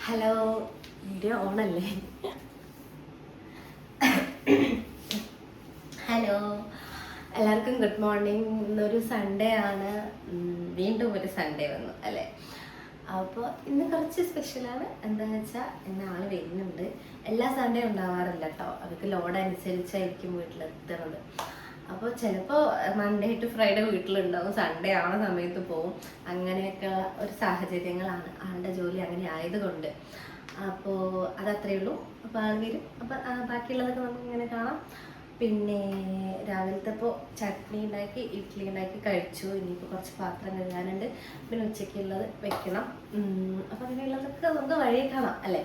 Hello, video ഓണല്ലേ? Hello, എല്ലാവർക്കും good morning. ഇന്നൊരു സൺഡേ ആണ്. വീണ്ടും ഒരു സൺഡേ വന്നു അല്ലേ? അപ്പോൾ ഇന്ന് കുറച്ച് സ്പെഷ്യലാണ്. എന്താണെന്ന് വെച്ചാൽ ഇന്ന് ആൾ വരുന്നുണ്ട്. എല്ലാ സൺഡേ ഉണ്ടാവാറില്ല കേട്ടോ. അവർക്ക് ലോഡ് അനുസരിച്ചായിരിക്കും വീട്ടിലെത്തുന്നത്. അപ്പോൾ ചിലപ്പോൾ മൺഡേ ടു ഫ്രൈഡേ വീട്ടിലുണ്ടാവും, സൺഡേ ആവുന്ന സമയത്ത് പോവും. അങ്ങനെയൊക്കെ ഒരു സാഹചര്യങ്ങളാണ്, ആളുടെ ജോലി അങ്ങനെ ആയതുകൊണ്ട്. അപ്പോൾ അതത്രയേ ഉള്ളൂ. അപ്പോൾ ആൾ വരും. അപ്പോൾ ബാക്കിയുള്ളതൊക്കെ നമുക്കിങ്ങനെ കാണാം. പിന്നെ രാവിലത്തെ ഇപ്പോൾ ചട്നി ഉണ്ടാക്കി, ഇഡ്ഡലി ഉണ്ടാക്കി കഴിച്ചു. ഇനിയിപ്പോൾ കുറച്ച് പാത്രം കഴുകാനുണ്ട്. പിന്നെ ഉച്ചയ്ക്കുള്ളത് വെക്കണം. അപ്പോൾ അങ്ങനെയുള്ളതൊക്കെ നമുക്ക് വഴിയെ കാണാം അല്ലേ?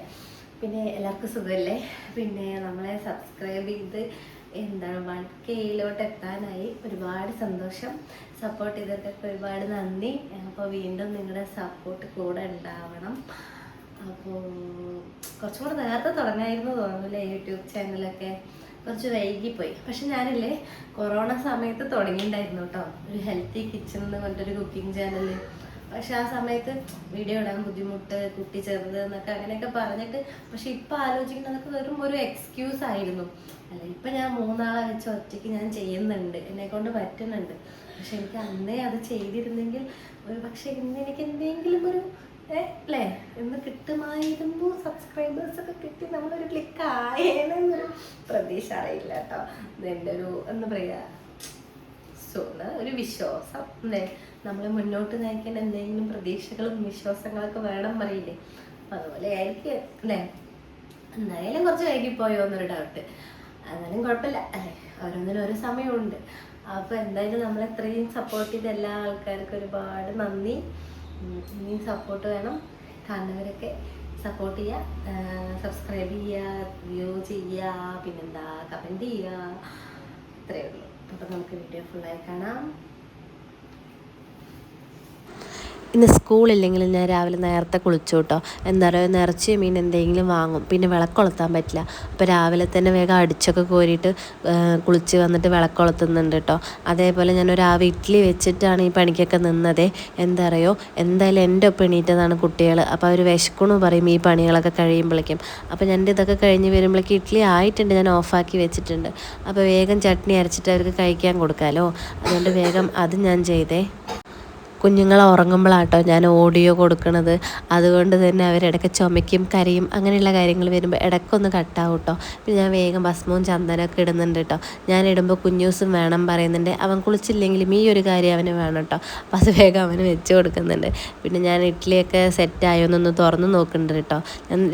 പിന്നെ എല്ലാവർക്കും സുഖമല്ലേ? പിന്നെ നമ്മളെ സബ്സ്ക്രൈബ് ചെയ്ത് എന്താണ് 1K എത്താനായി. ഒരുപാട് സന്തോഷം. സപ്പോർട്ട് ചെയ്തതൊക്കെ ഒരുപാട് നന്ദി. അപ്പോൾ വീണ്ടും നിങ്ങളുടെ സപ്പോർട്ട് കൂടെ ഉണ്ടാവണം. അപ്പോൾ കുറച്ചും കൂടെ നേരത്തെ തുടങ്ങായിരുന്നു തോന്നുന്നില്ലേ യൂട്യൂബ് ചാനലൊക്കെ? കുറച്ച് വൈകിപ്പോയി. പക്ഷെ ഞാനില്ലേ കൊറോണ സമയത്ത് തുടങ്ങിയിട്ടുണ്ടായിരുന്നു കേട്ടോ, ഒരു ഹെൽത്തി കിച്ചൺ എന്ന് പറഞ്ഞിട്ടൊരു കുക്കിംഗ് ചാനൽ. പക്ഷെ ആ സമയത്ത് വീഡിയോ ഇടാൻ ബുദ്ധിമുട്ട്, കുട്ടി ചെറുത് എന്നൊക്കെ അങ്ങനെയൊക്കെ പറഞ്ഞിട്ട്. പക്ഷെ ഇപ്പം ആലോചിക്കുന്നതൊക്കെ വെറും ഒരു എക്സ്ക്യൂസ് ആയിരുന്നു അല്ല. ഇപ്പം ഞാൻ 3 ആളെ വെച്ച് ഒറ്റയ്ക്ക് ഞാൻ ചെയ്യുന്നുണ്ട്, എന്നെക്കൊണ്ട് പറ്റുന്നുണ്ട്. പക്ഷെ എനിക്ക് അന്നേ അത് ചെയ്തിരുന്നെങ്കിൽ ഒരു പക്ഷേ ഇന്ന് എനിക്ക് എന്തെങ്കിലും ഒരു അല്ലേ ഇന്ന് കിട്ടുമായിരുന്നു. സബ്സ്ക്രൈബേഴ്സൊക്കെ കിട്ടി നമ്മളൊരു ക്ലിക്ക് ആയേന്നൊരു പ്രതീക്ഷ അറിയില്ല കേട്ടോ. ഇതെൻ്റെ ഒരു എന്താ പറയുക, ഒരു വിശ്വാസം അല്ലേ? നമ്മൾ മുന്നോട്ട് നയിക്കാൻ എന്തെങ്കിലും പ്രതീക്ഷകളും വിശ്വാസങ്ങളൊക്കെ വേണം പറയില്ലേ? അപ്പം അതുപോലെ ആയിരിക്കും അല്ലേ? എന്തായാലും കുറച്ച് വൈകിപ്പോയോ എന്നൊരു ഡൗട്ട്. എന്നാലും കുഴപ്പമില്ല അല്ലേ? ഓരോന്നിനും ഓരോ സമയമുണ്ട്. അപ്പോൾ എന്തായാലും നമ്മളെത്രയും സപ്പോർട്ട് ചെയ്ത എല്ലാ ആൾക്കാർക്കും ഒരുപാട് നന്ദി. ഇനിയും സപ്പോർട്ട് വേണം. കാണുന്നവരൊക്കെ സപ്പോർട്ട് ചെയ്യുക, സബ്സ്ക്രൈബ് ചെയ്യുക, വ്യൂ ചെയ്യുക, പിന്നെന്താ കമൻറ്റ് ചെയ്യുക. ഇത്രയേ ഉള്ളൂ. അപ്പോൾ നമുക്ക് വീഡിയോ ഫുള്ളായി കാണാം. ഇന്ന് സ്കൂളില്ലെങ്കിൽ ഞാൻ രാവിലെ നേരത്തെ കുളിച്ചു കേട്ടോ. എന്താ പറയുക, നിറച്ച് മീൻ എന്തെങ്കിലും വാങ്ങും. പിന്നെ വിളക്കൊളുത്താൻ പറ്റില്ല. അപ്പോൾ രാവിലെ തന്നെ വേഗം അടിച്ചൊക്കെ കോരിയിട്ട് കുളിച്ച് വന്നിട്ട് വിളക്കൊളുത്തുന്നുണ്ട് കേട്ടോ. അതേപോലെ ഞാനൊരു ഇഡ്ഡലി വെച്ചിട്ടാണ് ഈ പണിക്കൊക്കെ നിന്നതേ. എന്താ അറിയോ, എന്തായാലും എൻ്റെ ഒപ്പം എണീറ്റതാണ് കുട്ടികൾ. അപ്പോൾ അവർ വിശക്കണു പറയും ഈ പണികളൊക്കെ കഴിയുമ്പോഴേക്കും. അപ്പോൾ ഞാൻ ഇതൊക്കെ കഴിഞ്ഞ് വരുമ്പോഴേക്കും ഇഡ്ഡലി ആയിട്ടുണ്ട്, ഞാൻ ഓഫാക്കി വെച്ചിട്ടുണ്ട്. അപ്പോൾ വേഗം ചട്നി അരച്ചിട്ട് അവർക്ക് കഴിക്കാൻ കൊടുക്കാമല്ലോ. അതുകൊണ്ട് വേഗം അത് ഞാൻ ചെയ്തേ. കുഞ്ഞുങ്ങൾ ഉറങ്ങുമ്പോഴാട്ടോ ഞാൻ ഓഡിയോ കൊടുക്കണത്. അതുകൊണ്ട് തന്നെ അവരിടയ്ക്ക് ചുമയ്ക്കും, കരയും, അങ്ങനെയുള്ള കാര്യങ്ങൾ വരുമ്പോൾ ഇടയ്ക്കൊന്ന് കട്ടാവും കേട്ടോ. പിന്നെ ഞാൻ വേഗം ഭസ്മവും ചന്ദനമൊക്കെ ഇടുന്നുണ്ട് കേട്ടോ. ഞാൻ ഇടുമ്പോൾ കുഞ്ഞൂസും വേണം പറയുന്നുണ്ട്. അവൻ കുളിച്ചില്ലെങ്കിലും ഈ ഒരു കാര്യം അവന് വേണം കേട്ടോ. അപ്പം അത് വേഗം അവന് വെച്ച് കൊടുക്കുന്നുണ്ട്. പിന്നെ ഞാൻ ഇഡ്ഡലിയൊക്കെ സെറ്റായോന്നൊന്ന് തുറന്ന് നോക്കുന്നുണ്ട് കേട്ടോ.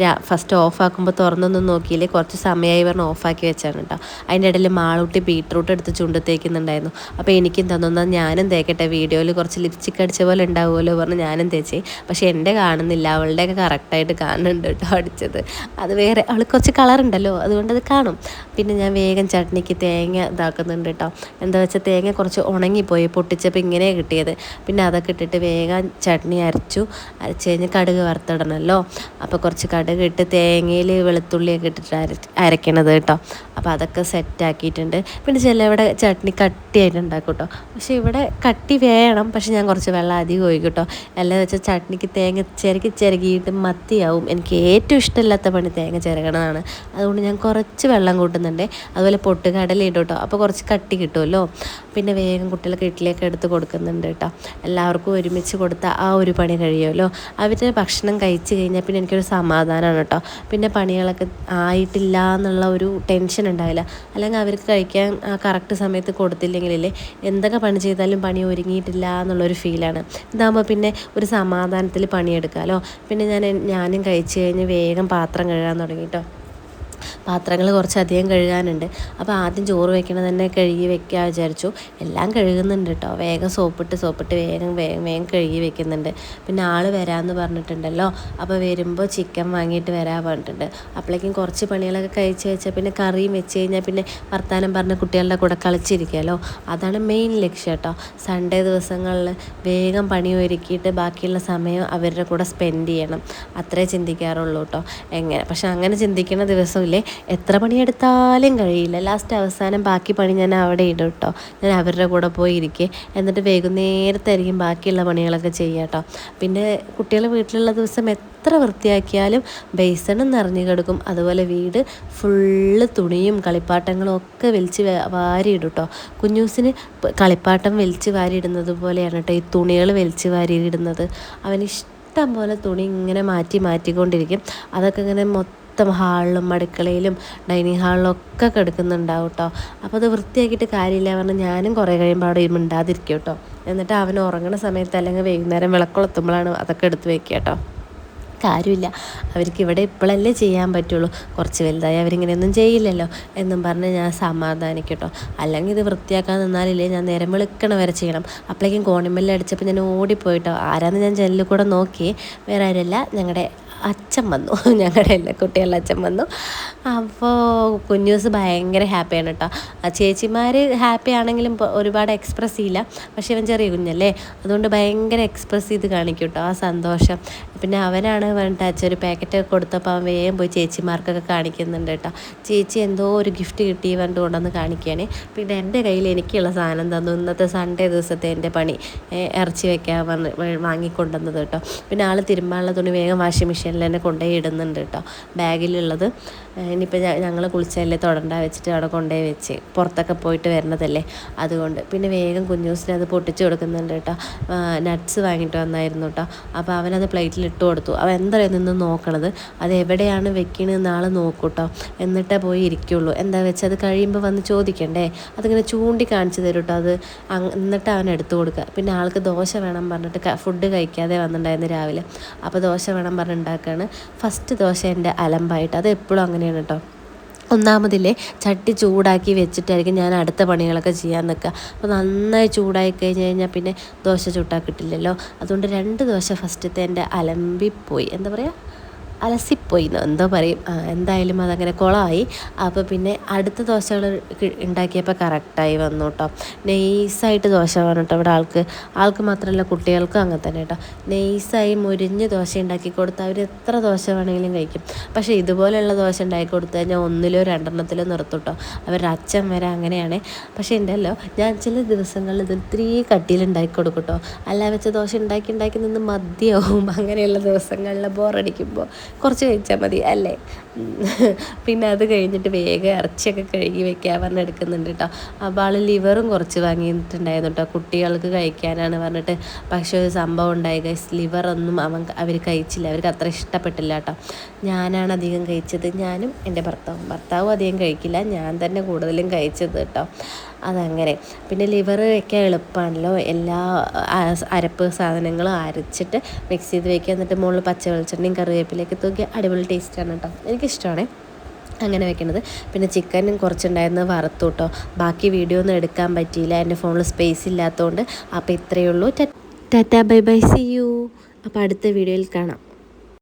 ഞാൻ ഫസ്റ്റ് ഓഫാക്കുമ്പോൾ തുറന്നൊന്നും നോക്കിയില്ലേ, കുറച്ച് സമയമായി പറഞ്ഞ് ഓഫാക്കി വെച്ചാണ് കേട്ടോ. അതിൻ്റെ ഇടയിൽ മാളൂട്ടി ബീട്രൂട്ട് എടുത്ത് ചുണ്ട് തേക്കുന്നുണ്ടായിരുന്നു. അപ്പോൾ എനിക്കും തന്നൊന്നാൽ ഞാനും തേക്കട്ടെ, വീഡിയോയിൽ കുറച്ച് ലിപ്സ്റ്റിക് അടിച്ച പോലെ ഉണ്ടാവുമല്ലോ പറഞ്ഞ് ഞാനും തേച്ചേ. പക്ഷേ എൻ്റെ കാണുന്നില്ല, അവളുടെയൊക്കെ കറക്റ്റായിട്ട് കാണുന്നുണ്ട് കേട്ടോ അടിച്ചത്. അത് വേറെ, അവൾ കുറച്ച് കളറുണ്ടല്ലോ അതുകൊണ്ട് അത് കാണും. പിന്നെ ഞാൻ വേഗം ചട്നിക്ക് തേങ്ങ ഇതാക്കുന്നുണ്ട് കേട്ടോ. എന്താ വെച്ചാൽ തേങ്ങ കുറച്ച് ഉണങ്ങിപ്പോയി, പൊട്ടിച്ചപ്പോൾ ഇങ്ങനെ കിട്ടിയത്. പിന്നെ അതൊക്കെ ഇട്ടിട്ട് വേഗം ചട്നി അരച്ചു കഴിഞ്ഞ് കടുക് വറുത്തിടണമല്ലോ. അപ്പോൾ കുറച്ച് കടുക് ഇട്ട് തേങ്ങയിൽ വെളുത്തുള്ളിയൊക്കെ ഇട്ടിട്ട് അരയ്ക്കണത് കേട്ടോ. അപ്പോൾ അതൊക്കെ സെറ്റാക്കിയിട്ടുണ്ട്. പിന്നെ ചിലവിടെ ചട്നി കട്ടിയായിട്ട് ഉണ്ടാക്കും കേട്ടോ. പക്ഷേ ഇവിടെ കട്ടി വേണം, പക്ഷെ ഞാൻ കുറച്ച് വെള്ളം അധികം ഒഴിക്കും കേട്ടോ. എല്ലാം വെച്ചാൽ ചട്നിക്ക് തേങ്ങ ചിരകിയിട്ട് മത്തിയാവും. എനിക്ക് ഏറ്റവും ഇഷ്ടമില്ലാത്ത പണി തേങ്ങ ചിരകണതാണ്. അതുകൊണ്ട് ഞാൻ കുറച്ച് വെള്ളം കൂട്ടുന്നുണ്ട്. അതുപോലെ പൊട്ടുകടല ഇടും കേട്ടോ, അപ്പോൾ കുറച്ച് കട്ടി കിട്ടുമല്ലോ. പിന്നെ വേഗം കുട്ടികൾക്ക് ഇഡ്ഡലിയൊക്കെ എടുത്ത് കൊടുക്കുന്നുണ്ട് കേട്ടോ. എല്ലാവർക്കും ഒരുമിച്ച് കൊടുത്താൽ ആ ഒരു പണി കഴിയുമല്ലോ. അവരുടെ ഭക്ഷണം കഴിച്ച് കഴിഞ്ഞാൽ പിന്നെ എനിക്കൊരു സമാധാനമാണ് കേട്ടോ. പിന്നെ പണികളൊക്കെ ആയിട്ടില്ല എന്നുള്ള ഒരു ടെൻഷൻ ഉണ്ടാവില്ല. അല്ലെങ്കിൽ അവർക്ക് കഴിക്കാൻ കറക്റ്റ് സമയത്ത് കൊടുത്തില്ലെങ്കിലല്ലേ എന്തൊക്കെ പണി ചെയ്താലും പണി ഒരുങ്ങിയിട്ടില്ല എന്നുള്ളൊരു ഫീലാണ്. ഇതാകുമ്പോൾ പിന്നെ ഒരു സമാധാനത്തിൽ പണിയെടുക്കാമല്ലോ. പിന്നെ ഞാനും കഴിച്ച് കഴിഞ്ഞ് വേഗം പാത്രം കഴുകാൻ തുടങ്ങി കേട്ടോ. പാത്രങ്ങൾ കുറച്ചധികം കഴുകാനുണ്ട്. അപ്പോൾ ആദ്യം ചോറ് വെക്കണത് തന്നെ കഴുകി വെക്കാൻ വിചാരിച്ചു. എല്ലാം കഴുകുന്നുണ്ട് കേട്ടോ. വേഗം സോപ്പിട്ട് വേഗം കഴുകി വെക്കുന്നുണ്ട്. പിന്നെ ആൾ വരാമെന്ന് പറഞ്ഞിട്ടുണ്ടല്ലോ. അപ്പോൾ വരുമ്പോൾ ചിക്കൻ വാങ്ങിയിട്ട് വരാൻ പറഞ്ഞിട്ടുണ്ട്. അപ്പോഴേക്കും കുറച്ച് പണികളൊക്കെ കഴിച്ച് വെച്ചാൽ പിന്നെ കറിയും വെച്ച് കഴിഞ്ഞാൽ പിന്നെ വർത്താനം പറഞ്ഞ് കുട്ടികളുടെ കൂടെ കളിച്ചിരിക്കാമല്ലോ. അതാണ് മെയിൻ ലക്ഷ്യം കേട്ടോ. സൺഡേ ദിവസങ്ങളിൽ വേഗം പണി ഒരുക്കിയിട്ട് ബാക്കിയുള്ള സമയം അവരുടെ കൂടെ സ്പെൻഡ് ചെയ്യണം. അത്രേ ചിന്തിക്കാറുള്ളൂ കേട്ടോ. പക്ഷെ അങ്ങനെ ചിന്തിക്കുന്ന ദിവസമില്ല, കണ്ടില്ലേ, എത്ര പണിയെടുത്താലും കഴിയില്ല. ലാസ്റ്റ് അവസാനം ബാക്കി പണി ഞാൻ അവിടെ ഇടും കേട്ടോ. ഞാൻ അവരുടെ കൂടെ പോയി ഇരിക്കുക, എന്നിട്ട് വൈകുന്നേരത്തായിരിക്കും ബാക്കിയുള്ള പണികളൊക്കെ ചെയ്യുക കേട്ടോ. പിന്നെ കുട്ടികൾ വീട്ടിലുള്ള ദിവസം എത്ര വൃത്തിയാക്കിയാലും ബേസണും നിറഞ്ഞു കിടക്കും. അതുപോലെ വീട് ഫുള്ള് തുണിയും കളിപ്പാട്ടങ്ങളും ഒക്കെ വലിച്ച് വാരിയിടും കേട്ടോ. കുഞ്ഞൂസിന് കളിപ്പാട്ടം വലിച്ച് വാരിയിടുന്നത് പോലെയാണ് കേട്ടോ ഈ തുണികൾ വലിച്ച് വാരിയിടുന്നത്. അവന് ഇഷ്ടം പോലെ തുണി ഇങ്ങനെ മാറ്റിക്കൊണ്ടിരിക്കും. അതൊക്കെ ഇങ്ങനെ മൊത്തം ഹാളിലും അടുക്കളയിലും ഡൈനിങ് ഹാളിലും ഒക്കെ കിടക്കുന്നുണ്ടാവും കേട്ടോ. അപ്പോൾ അത് വൃത്തിയാക്കിയിട്ട് കാര്യമില്ല പറഞ്ഞാൽ ഞാനും കുറേ കഴിയുമ്പോൾ അവിടെ മിണ്ടാതിരിക്കും കേട്ടോ. എന്നിട്ട് അവൻ ഉറങ്ങുന്ന സമയത്ത് അല്ലെങ്കിൽ വൈകുന്നേരം വിളക്കൊളുത്തുമ്പോഴാണ് അതൊക്കെ എടുത്ത് വെക്കുക കേട്ടോ. കാര്യമില്ല, അവർക്ക് ഇവിടെ ഇപ്പോഴല്ലേ ചെയ്യാൻ പറ്റുള്ളൂ, കുറച്ച് വലുതായി അവരിങ്ങനെയൊന്നും ചെയ്യില്ലല്ലോ എന്നും പറഞ്ഞ് ഞാൻ സമാധാനിക്കും കേട്ടോ. അല്ലെങ്കിൽ ഇത് വൃത്തിയാക്കാൻ നിന്നാലില്ലേ ഞാൻ നേരം വെളുക്കണ വരെ ചെയ്യണം. അപ്പോഴേക്കും കോണിമെല്ലാം അടിച്ചപ്പോൾ ഞാൻ ഓടിപ്പോയിട്ടോ. ആരാന്ന് ഞാൻ ജനലിൽ കൂടെ നോക്കി, വേറെ ആരല്ല, ഞങ്ങളുടെ അച്ഛൻ വന്നു. ഞങ്ങളുടെ എല്ലാ കുട്ടികളുടെ അച്ഛൻ വന്നു. അപ്പോൾ കുഞ്ഞൂസ് ഭയങ്കര ഹാപ്പിയാണ് കേട്ടോ. ചേച്ചിമാർ ഹാപ്പി ആണെങ്കിലും ഒരുപാട് എക്സ്പ്രസ് ചെയ്യില്ല. പക്ഷേ ഇവൻ ചെറിയ കുഞ്ഞല്ലേ, അതുകൊണ്ട് ഭയങ്കര എക്സ്പ്രസ് ചെയ്ത് കാണിക്കും കേട്ടോ ആ സന്തോഷം. പിന്നെ അവനാണ് വേണ്ടിട്ട് അച്ഛൻ ഒരു പാക്കറ്റ് കൊടുത്തപ്പോൾ അവൻ വേഗം പോയി ചേച്ചിമാർക്കൊക്കെ കാണിക്കുന്നുണ്ട് കേട്ടോ. ചേച്ചി എന്തോ ഒരു ഗിഫ്റ്റ് കിട്ടി പറഞ്ഞിട്ട് കൊണ്ടുവന്ന് കാണിക്കുകയാണ്. പിന്നെ എൻ്റെ കയ്യിൽ എനിക്കുള്ള സാധനം തന്നു. ഇന്നത്തെ സൺഡേ ദിവസത്തെ എൻ്റെ പണി ഇറച്ചി വെക്കാൻ വാങ്ങിക്കൊണ്ടുവന്നത് കേട്ടോ. പിന്നെ ആൾ തിരുമ്പാനുള്ള തുണി വേഗം വാഷിംഗ് മെഷീനിൽ തന്നെ കൊണ്ടുപോയി ഇടുന്നുണ്ട് കേട്ടോ. ബാഗിലുള്ളത് ഇനിയിപ്പോൾ ഞങ്ങൾ കുളിച്ചല്ലേ തൊടണ്ട വെച്ചിട്ട് അവിടെ കൊണ്ടുപോയി വെച്ച്, പുറത്തൊക്കെ പോയിട്ട് വരുന്നതല്ലേ അതുകൊണ്ട്. പിന്നെ വേഗം കുഞ്ഞൂസിന് അത് പൊട്ടിച്ച് കൊടുക്കുന്നുണ്ട് കേട്ടോ. നട്ട്സ് വാങ്ങിയിട്ട് വന്നായിരുന്നു കേട്ടോ. അപ്പോൾ അവനത് പ്ലേറ്റിൽ ഇട്ട് കൊടുത്തു. അവൻ എന്തായാലും നിന്ന് നോക്കണത്, അത് എവിടെയാണ് വെക്കണമെന്ന് ആൾ നോക്കും കേട്ടോ. എന്നിട്ടേ പോയി ഇരിക്കുള്ളൂ. എന്താ വെച്ചാൽ അത് കഴിയുമ്പോൾ വന്ന് ചോദിക്കണ്ടേ, അതിങ്ങനെ ചൂണ്ടി കാണിച്ച് തരും കേട്ടോ. അത് എന്നിട്ട് അവൻ എടുത്തു കൊടുക്കുക. പിന്നെ ആൾക്ക് ദോശ വേണം പറഞ്ഞിട്ട് ഫുഡ് കഴിക്കാതെ വന്നിട്ടുണ്ടായിരുന്നു രാവിലെ. അപ്പോൾ ദോശ വേണം പറഞ്ഞിട്ടുണ്ടാക്കുകയാണ്. ഫസ്റ്റ് ദോശ എൻ്റെ അലമ്പായിട്ട്, അത് എപ്പോഴും അങ്ങനെയാണ് കേട്ടോ. ഒന്നാമതില്ലേ ചട്ടി ചൂടാക്കി വെച്ചിട്ടായിരിക്കും ഞാൻ അടുത്ത പണികളൊക്കെ ചെയ്യാൻ നിൽക്കുക. അപ്പോൾ നന്നായി ചൂടായി കഴിഞ്ഞാൽ പിന്നെ ദോശ ചുട്ടാൽ കിട്ടില്ലല്ലോ. അതുകൊണ്ട് 2 ദോശ ഫസ്റ്റത്തെ എൻ്റെ അലമ്പിപ്പോയി, എന്താ പറയുക, അലസിപ്പോയി എന്തോ പറയും. എന്തായാലും അതങ്ങനെ കുളമായി. അപ്പോൾ പിന്നെ അടുത്ത ദോശകൾ ഉണ്ടാക്കിയപ്പോൾ കറക്റ്റായി വന്നു കേട്ടോ. നെയ്സായിട്ട് ദോശ വേണം കേട്ടോ ഇവിടെ ആൾക്ക് മാത്രമല്ല കുട്ടികൾക്കും അങ്ങനെ തന്നെ കേട്ടോ. നെയ്സായി മുരിഞ്ഞ് ദോശ ഉണ്ടാക്കി കൊടുത്താൽ അവർ എത്ര ദോശ വേണമെങ്കിലും കഴിക്കും. പക്ഷേ ഇതുപോലെയുള്ള ദോശ ഉണ്ടാക്കി കൊടുത്തു കഴിഞ്ഞാൽ 1-ലോ 2-എണ്ണത്തിലോ നിർത്തും കേട്ടോ. അവരുടെ അച്ഛൻ വരെ അങ്ങനെയാണ്. പക്ഷേ ഉണ്ടല്ലോ, ഞാൻ ചില ദിവസങ്ങളിൽ ഇത് ഇത്തിരി കട്ടിയിൽ ഉണ്ടാക്കി കൊടുക്കും കേട്ടോ. അല്ല വെച്ച ദോശ ഉണ്ടാക്കി നിന്ന് മതിയാവും. അങ്ങനെയുള്ള ദിവസങ്ങളിൽ ബോറടിക്കുമ്പോൾ കുറച്ച് കഴിച്ചാൽ മതി അല്ലേ. പിന്നെ അത് കഴിഞ്ഞിട്ട് വേഗം ഇറച്ചിയൊക്കെ കഴുകി വെക്കാൻ പറഞ്ഞ് എടുക്കുന്നുണ്ട് കേട്ടോ. അപ്പോൾ ആൾ ലിവറും കുറച്ച് വാങ്ങിയിട്ടുണ്ടായിരുന്നു കേട്ടോ, കുട്ടികൾക്ക് കഴിക്കാനാണ് പറഞ്ഞിട്ട്. പക്ഷേ ഒരു സംഭവം ഉണ്ടായി ഗൈസ്, ലിവറൊന്നും അവർ കഴിച്ചില്ല, അവർക്ക് അത്ര ഇഷ്ടപ്പെട്ടില്ല കേട്ടോ. ഞാനാണ് അധികം കഴിച്ചത്, ഞാനും എൻ്റെ ഭർത്താവും അധികം കഴിക്കില്ല, ഞാൻ തന്നെ കൂടുതലും കഴിച്ചത് കേട്ടോ. അതങ്ങനെ. പിന്നെ ലിവർ വയ്ക്കാൻ എളുപ്പമാണല്ലോ, എല്ലാ അരപ്പ് സാധനങ്ങളും അരച്ചിട്ട് മിക്സ് ചെയ്ത് വയ്ക്കുക. എന്നിട്ട് മുകളിൽ പച്ച വെളിച്ചെണ്ണയും കറിവേപ്പിലൊക്കെ തൂക്കി അടിപൊളി ടേസ്റ്റാണ് കേട്ടോ, എനിക്കിഷ്ടമാണ് അങ്ങനെ വെക്കുന്നത്. പിന്നെ ചിക്കനും കുറച്ചുണ്ടായിരുന്നു, വറുത്തു കേട്ടോ. ബാക്കി വീഡിയോ ഒന്നും എടുക്കാൻ പറ്റിയില്ല, എൻ്റെ ഫോണിൽ സ്പേസ് ഇല്ലാത്തതുകൊണ്ട്. അപ്പോൾ ഇത്രയേ ഉള്ളൂ. Tata bye bye, see you. അപ്പോൾ അടുത്ത വീഡിയോയിൽ കാണാം.